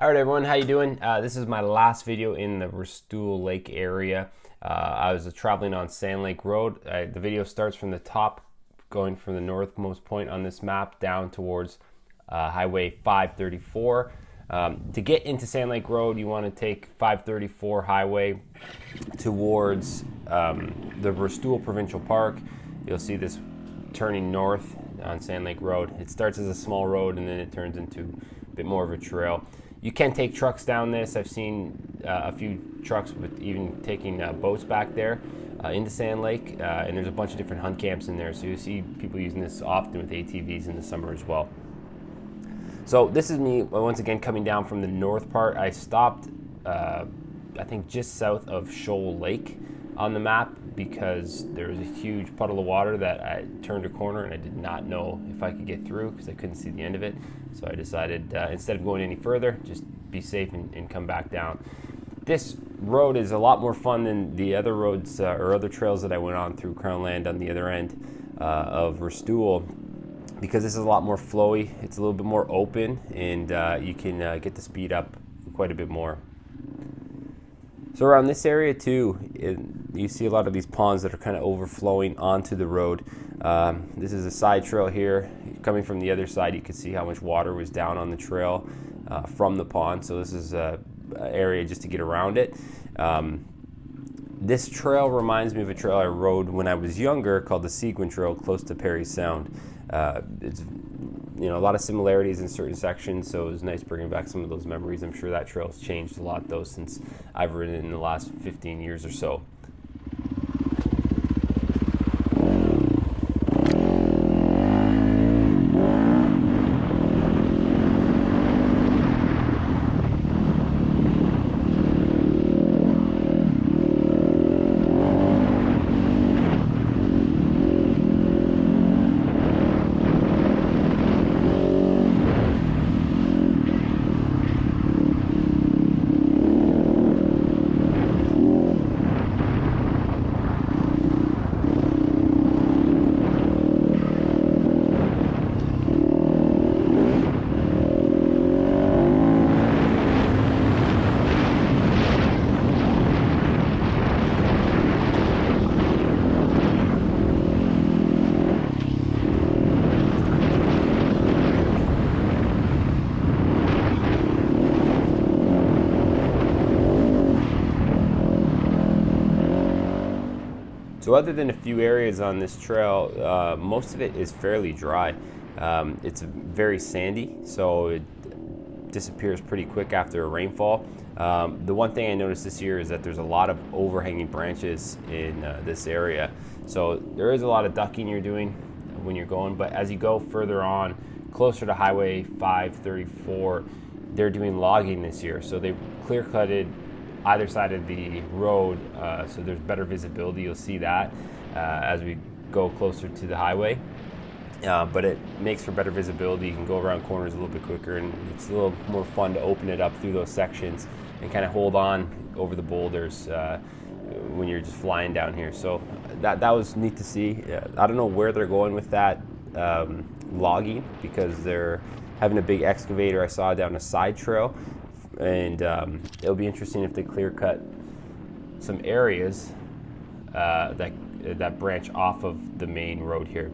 All right, everyone, how you doing? This is my last video in the Restoule Lake area. I was traveling on Sand Lake Road. The video starts from the top, going from the northmost point on this map down towards Highway 534. To get into Sand Lake Road, you want to take 534 highway towards the Restoule Provincial Park. You'll see this turning north on Sand Lake Road. It starts as a small road and then it turns into a bit more of a trail. You can take trucks down this. I've seen a few trucks with even taking boats back there into Sand Lake, and there's a bunch of different hunt camps in there, so you see people using this often with ATVs in the summer as well. So this is me once again coming down from the north part. I stopped I think just south of Shoal Lake on the map because there was a huge puddle of water that I turned a corner and I did not know if I could get through because I couldn't see the end of it. So I decided instead of going any further, just be safe and come back down. This road is a lot more fun than the other roads or other trails that I went on through Crown Land on the other end of Restoule, because this is a lot more flowy. It's a little bit more open, and you can get the speed up quite a bit more. So around this area too, you see a lot of these ponds that are kind of overflowing onto the road. This is a side trail here. Coming from the other side, you can see how much water was down on the trail from the pond. So this is an area just to get around it. This trail reminds me of a trail I rode when I was younger called the Seguin Trail close to Perry Sound. It's a lot of similarities in certain sections, so it was nice bringing back some of those memories. I'm sure that trail's changed a lot though since I've ridden it in the last 15 years or so. So other than a few areas on this trail, most of it is fairly dry. It's very sandy, so it disappears pretty quick after a rainfall. The one thing I noticed this year is that there's a lot of overhanging branches in this area. So there is a lot of ducking you're doing when you're going, but as you go further on, closer to Highway 534, they're doing logging this year. So they've clear-cutted either side of the road, so there's better visibility. You'll see that as we go closer to the highway, but it makes for better visibility. You can go around corners a little bit quicker, and it's a little more fun to open it up through those sections and kind of hold on over the boulders when you're just flying down here. So that was neat to see. I don't know where they're going with that logging, because they're having a big excavator I saw down a side trail. And it'll be interesting if they clear cut some areas that branch off of the main road here.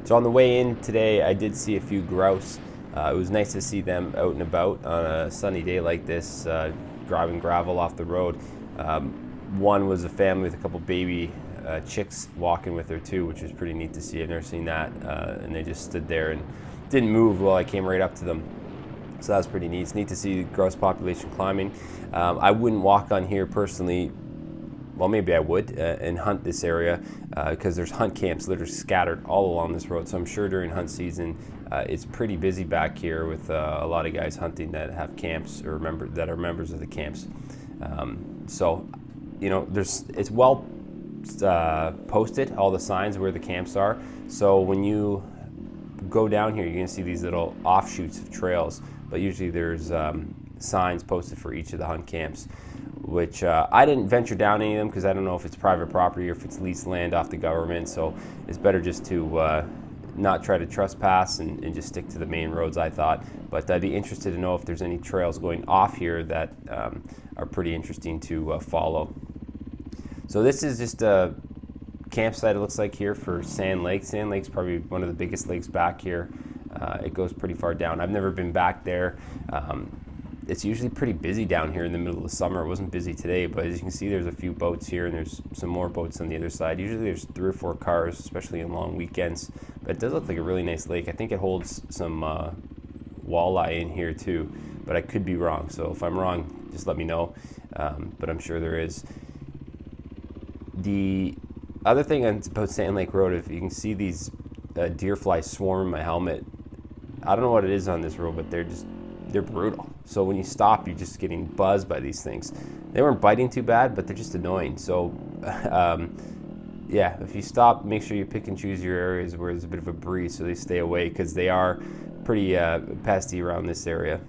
So on the way in today, I did see a few grouse. It was nice to see them out and about on a sunny day like this, driving gravel off the road. One was a family with a couple baby chicks walking with her too, which was pretty neat to see. I've never seen that, and they just stood there and didn't move while I came right up to them. So that was pretty neat. It's neat to see the grouse population climbing. I wouldn't walk on here personally. Well, maybe I would, and hunt this area because there's hunt camps that are scattered all along this road. So I'm sure during hunt season, it's pretty busy back here with a lot of guys hunting that have camps or that are members of the camps. So, you know, it's well posted, all the signs where the camps are. So when you go down here, you're going to see these little offshoots of trails, but usually there's signs posted for each of the hunt camps, which I didn't venture down any of them because I don't know if it's private property or if it's leased land off the government. So it's better just to not try to trespass and just stick to the main roads, I thought. But I'd be interested to know if there's any trails going off here that are pretty interesting to follow. So this is just a campsite, it looks like, here for Sand Lake. Sand Lake's probably one of the biggest lakes back here. It goes pretty far down. I've never been back there. It's usually pretty busy down here in the middle of the summer. It wasn't busy today, but as you can see, there's a few boats here and there's some more boats on the other side. Usually there's 3 or 4 cars, especially on long weekends. But it does look like a really nice lake. I think it holds some walleye in here too, but I could be wrong. So if I'm wrong, just let me know. But I'm sure there is. The other thing about Sand Lake Road, if you can see these deer flies swarming my helmet. I don't know what it is on this road, but they're brutal. So when you stop, you're just getting buzzed by these things. They weren't biting too bad, but they're just annoying. So yeah, if you stop, make sure you pick and choose your areas where there's a bit of a breeze so they stay away, because they are pretty pesty around this area.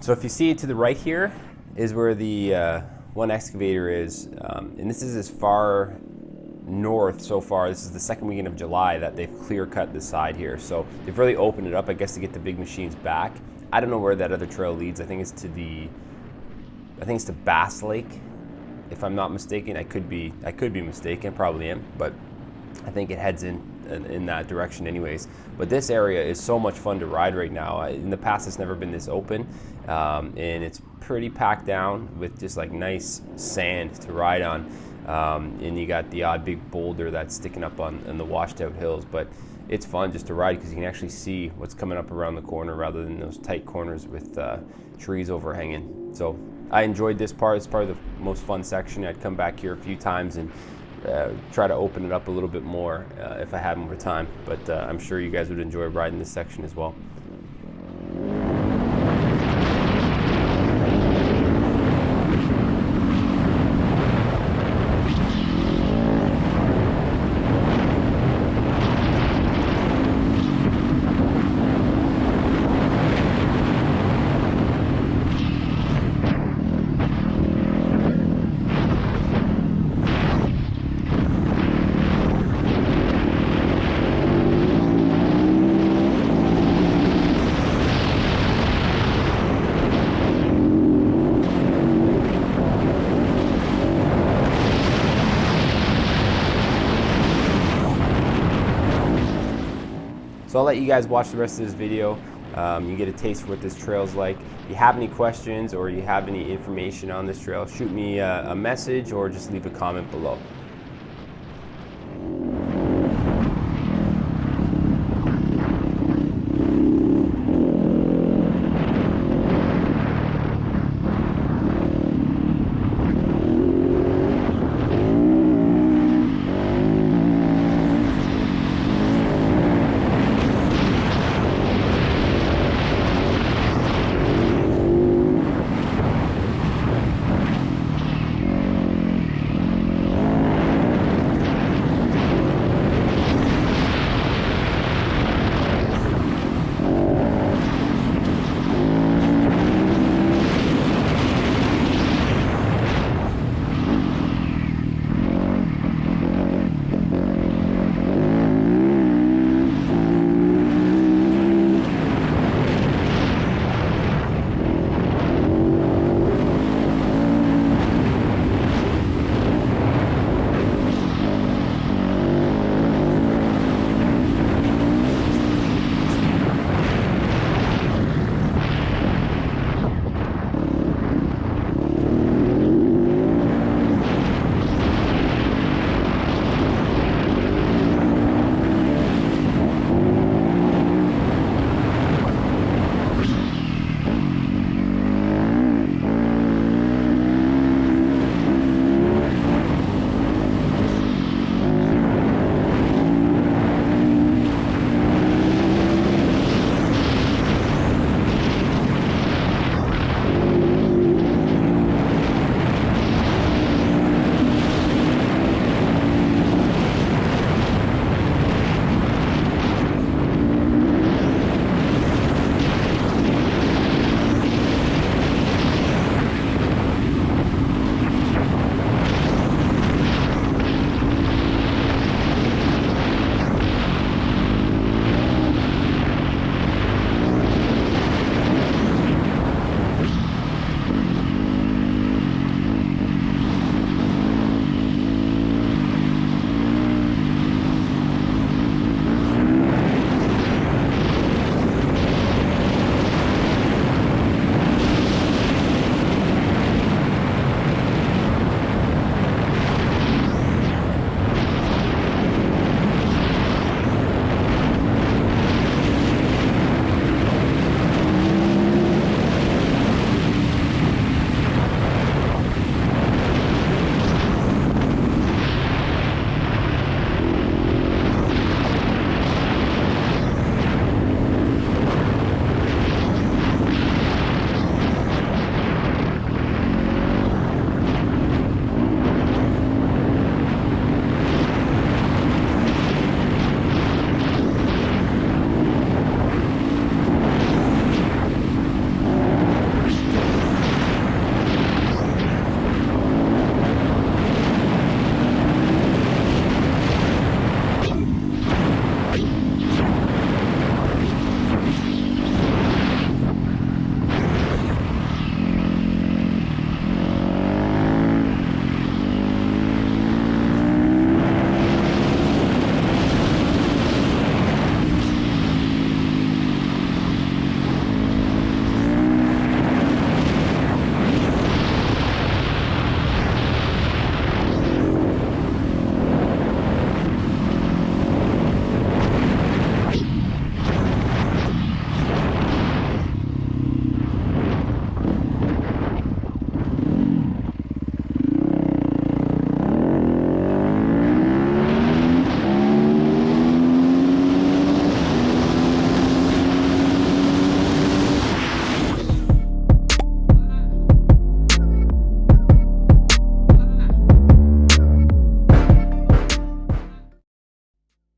So if you see to the right here is where the one excavator is, and this is as far north so far. This is the second weekend of July that they've clear cut the side here. So they've really opened it up, I guess, to get the big machines back. I don't know where that other trail leads. I think it's to Bass Lake, if I'm not mistaken. I could be mistaken, probably am, but I think it heads in that direction anyways. But this area is so much fun to ride right now. In the past, it's never been this open, and it's pretty packed down with just like nice sand to ride on. And you got the odd big boulder that's sticking up on the washed out hills, but it's fun just to ride because you can actually see what's coming up around the corner rather than those tight corners with trees overhanging. So I enjoyed this part. It's probably the most fun section. I'd come back here a few times and try to open it up a little bit more if I had more time, but I'm sure you guys would enjoy riding this section as well. So I'll let you guys watch the rest of this video. You get a taste for what this trail is like. If you have any questions or you have any information on this trail, shoot me a message or just leave a comment below.